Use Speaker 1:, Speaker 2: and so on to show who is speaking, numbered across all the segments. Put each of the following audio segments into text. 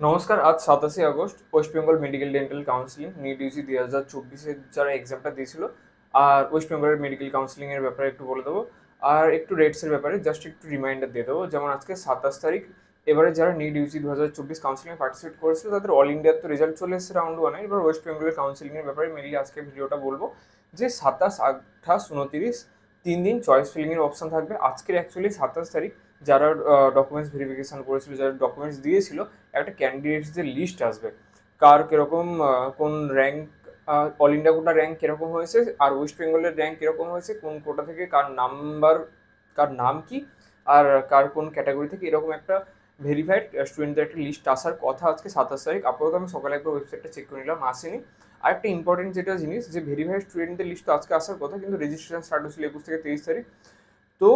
Speaker 1: নমস্কার। আজ 27 August West Bengal medical dental counselling NEET UG 2024-এর যারা এক্সামটা দিয়েছিল, আর ওয়েস্ট বেঙ্গলের মেডিকেল কাউন্সিলিংয়ের ব্যাপারে একটু বলে দেবো। আর একটু রেটসের ব্যাপারে জাস্ট একটু রিমাইন্ডার দিয়ে দেবো। যেমন আজকে 27 তারিখ, এবারে যারা নিট ইউজি 2024 কাউন্সিলিংয়ে পার্টিসিপেট করেছিল তাদের অল ইন্ডিয়ার তো রেজাল্ট চলে এসেছে রাউন্ড 1-এ। এবার ওয়েস্ট বেঙ্গলের কাউন্সিলিংয়ের ব্যাপারে মেনলি আজকে ভিডিওটা বলবো যে 27, 28, 29 3 দিন চয়েস ফিলিংয়ের অপশন থাকবে। আজকের অ্যাকচুয়ালি 27 তারিখ যারা ডকুমেন্টস ভেরিফিকেশন করেছিল, যারা ডকুমেন্টস দিয়েছিল, একটা ক্যান্ডিডেটসদের লিস্ট আসবে। কার কিরকম কোন rank, all India quota rank কিরকম হয়েছে, আর ওয়েস্ট বেঙ্গলের র্যাঙ্ক কিরকম হয়েছে, কোন কোটা থেকে কার নাম্বার, কার নাম কি, আর কার কোন ক্যাটাগরি থেকে, এরকম একটা ভেরিফাইড স্টুডেন্টদের একটা লিস্ট আসার কথা আজকে 27 তারিখ। আপাতত আমি সকালে একবার ওয়েবসাইটটা চেক করে নিলাম, আসেনি। আর একটা ইম্পর্টেন্ট যেটা জিনিস, যে ভেরিফাইড স্টুডেন্টদের লিস্ট তো আজকে আসার কথা, কিন্তু রেজিস্ট্রেশন স্টার্ট হচ্ছিল 21 থেকে 23 তারিখ। তো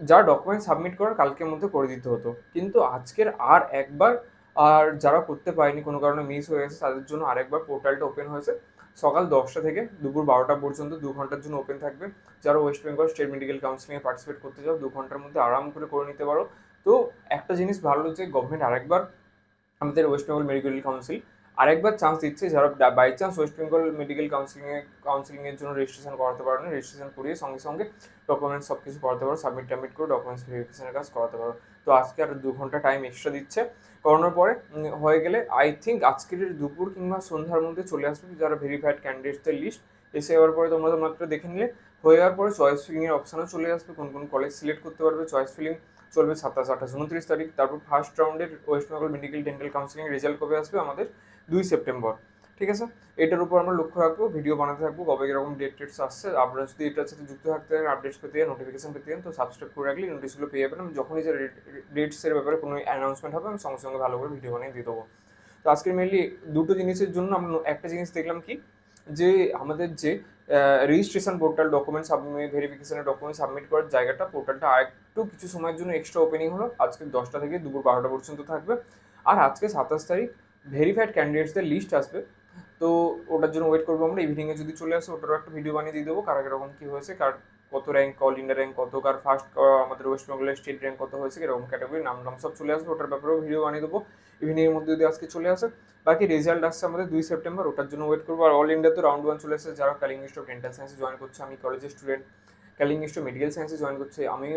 Speaker 1: যা ডকুমেন্ট সাবমিট করার কালকের মধ্যে করে দিতে হতো, কিন্তু আজকের আর একবার, আর যারা করতে পারেনি কোনো কারণে মিস হয়ে গেছে তাদের জন্য আরেকবার পোর্টালটা ওপেন হয়েছে। সকাল 10টা থেকে দুপুর 12টা পর্যন্ত 2 ঘন্টার জন্য ওপেন থাকবে। যারা ওয়েস্ট বেঙ্গল স্টেট মেডিকেল কাউন্সিলিংয়ে পার্টিসিপেট করতে চাও 2 ঘন্টার মধ্যে আরাম করে নিতে পারো। তো একটা জিনিস ভালো যে গভর্নমেন্ট আরেকবার আমাদের ওয়েস্ট বেঙ্গল মেডিকেল কাউন্সিল আরেকবার চান্স দিচ্ছে, যারা by chance West Bengal medical কাউন্সিলিংয়ের জন্য রেজিস্ট্রেশন করাতে পারো না, রেজিস্ট্রেশন করিয়ে সঙ্গে সঙ্গে ডকুমেন্টস সব কিছু করাতে পারো, সাবমিট টাবমিট করে ডকুমেন্টস ভেরিফিকেশনের কাজ করাতে পারো। তো আজকে আর 2 ঘন্টা টাইম এক্সট্রা দিচ্ছে। করানোর পরে হয়ে গেলে আই থিঙ্ক আজকের দুপুর কিংবা সন্ধ্যার মধ্যে চলে আসবে যারা ভেরিফাইড ক্যান্ডিডেটসদের লিস্ট। এসে যাওয়ার পরে তোমরা মাত্র দেখে নিলে হয়ে যাওয়ার পরে চয়েস ফিলিংয়ের অপশানও চলে আসবে, কোন কোন কলেজ সিলেক্ট করতে পারবে। চয়েস ফিলিং চলবে 27, 28, 29 তারিখ। তারপর ফার্স্ট রাউন্ডের West Bengal medical dental counselling result কবে আসবে আমাদের? 2 সেপ্টেম্বর। ঠিক আছে, এটার উপর আমরা লক্ষ্য রাখবো, ভিডিও বানাতে থাকবো কবে এরকম ডেট টেটস আসছে। আপনারা যদি এটার সাথে যুক্ত থাকতে চান, আপডেটস পেতে চান, নোটিফিকেশন পেতে চান, তো সাবস্ক্রাইব করে রাখলে নোটিশগুলো পেয়ে যাবেন। আমি যখনই যে ডেটসের ব্যাপারে কোনো অ্যানাউন্সমেন্ট হবে আমি সঙ্গে সঙ্গে ভালো করে ভিডিও বানিয়ে দিয়ে দেবো। তো আজকে মেনলি দুটো জিনিসের জন্য আমরা একটা জিনিস দেখলাম কি, যে আমাদের যে রেজিস্ট্রেশন পোর্টাল ডকুমেন্ট সাবমিট ভেরিফিকেশনের ডকুমেন্ট সাবমিট করার জায়গাটা, পোর্টালটা আরেকটু কিছু সময়ের জন্য এক্সট্রা ওপেনিং হলো। আজকে 10টা থেকে দুপুর 12টা পর্যন্ত থাকবে। আর আজকে 27 তারিখ ভেরিফাইড ক্যান্ডিডেটসদের লিস্ট আসবে। তো ওটার জন্য ওয়েট করবো আমরা। ইভিনিংয়ে যদি চলে আসে ওটারও একটা ভিডিও বানিয়ে দিয়ে দেবো, কারা কিরকম কী হয়েছে, কার কত র্যাঙ্ক, অল ইন্ডিয়া র্যাঙ্ক কত, কার ফার্স্ট আমাদের ওয়েস্ট বেঙ্গলের স্টেট র্যাঙ্ক কত হয়েছে, এরকম ক্যাটাগরি নাম নাম সব চলে আসবে। ওটার ব্যাপারেও ভিডিও বানিয়ে দেবো ইভিনিংয়ের মধ্যে যদি আজকে চলে আসে। বাকি রেজাল্ট আসছে আমাদের 2 সেপ্টেম্বর, ওটার জন্য ওয়েট করবো। আর অল ইন্ডিয়া তো রাউন্ড 1 চলে এসেছে। যারা কালিং ইনস্টিটিউট অফ ডেন্টাল সায়েন্সে জয়েন করছে, আমি কলেজের স্টুডেন্ট, কালিং ইনস্টিটিউট অফ মেডিকেল সায়েন্সে জয়েন করছে, আমি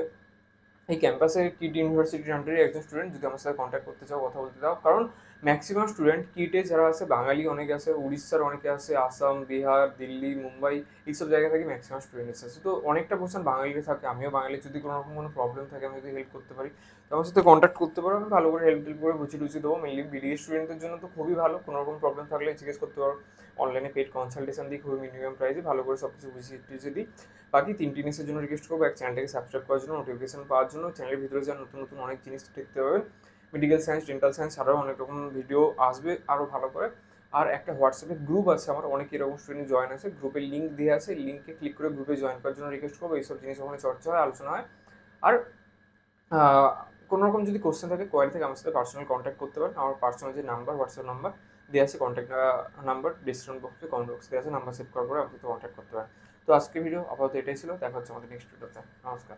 Speaker 1: এই ক্যাম্পাসে কিট ইউনিভার্সিটির আন্ডারে একজন স্টুডেন্ট। যদি আমার সাথে কন্ট্যাক্ট করতে চাও, কথা বলতে চাও, কারণ ম্যাক্সিমাম স্টুডেন্ট কিটে যারা আছে বাঙালি অনেকে আছে, উড়িষ্যার অনেকে আছে, আসাম, বিহার, দিল্লি, মুম্বাই, এইসব জায়গা থেকে ম্যাক্সিমাম স্টুডেন্ট আছে। তো অনেকটা পার্সেন্ট বাঙালি থাকে, আমিও বাঙালি। যদি কোনো রকম কোনো প্রবলেম থাকে, আমি যদি হেল্প করতে পারি তো আমার সাথে কন্ট্যাক্ট করতে পারো, আমি ভালো করে হেল্প করে বুঝিয়ে টুঝিয়ে দেবো। মেনলি বিডিএ স্টুডেন্টদের জন্য তো খুবই ভালো, কোনো রকম প্রবলেম থাকলে জিজ্ঞেস করতে পারো। অনলাইনে পেড কনসালটেশন দিই খুবই মিনিমাম প্রাইসে, ভালো করে সব কিছু বুঝিয়ে টুঝিয়ে দিই। বাকি 3টি জিনিসের জন্য রিকোয়েস্ট করবো: এক, চ্যানেলটাকে সাবস্ক্রাইব করার জন্য, নোটিফিকেশন পাওয়ার জন্য। চ্যানেলের ভিতরে যান, নতুন নতুন অনেক জিনিস দেখতে পাবেন। মেডিকেল সায়েন্স, ডেন্টাল সায়েন্স ছাড়াও অনেক রকম ভিডিও আসবে আরও ভালো করে। আর একটা হোয়াটসঅ্যাপে গ্রুপ আছে আমার, অনেক এরকম স্টুডেন্ট জয়েন আছে। গ্রুপের লিঙ্ক দেওয়া আছে, লিঙ্কে ক্লিক করে গ্রুপে জয়েন করার জন্য রিকোয়েস্ট করবো। এইসব জিনিস ওখানে চর্চা হয়, আলোচনা হয়। আর কোনো রকম যদি কোশ্চেন থাকে, কোয়ারি থেকে আমার সাথে পার্সোনাল কন্ট্যাক্ট করতে পারেন। আমার পার্সোনাল যে নাম্বার, হোয়াটসঅ্যাপ নাম্বার দেওয়া আছে, কন্ট্যাক্ট নাম্বার ডিসক্রিপশন বক্সে, কমেন্ট বক্সে দেওয়া আছে, নাম্বার সেভ করার পরে আমার সাথে কন্ট্যাক্ট করতে পারেন। তো আজকে ভিডিও আপাতত এটাই ছিল, দেখা হচ্ছে আমাদের নেক্সট ভিডিওতে। নমস্কার।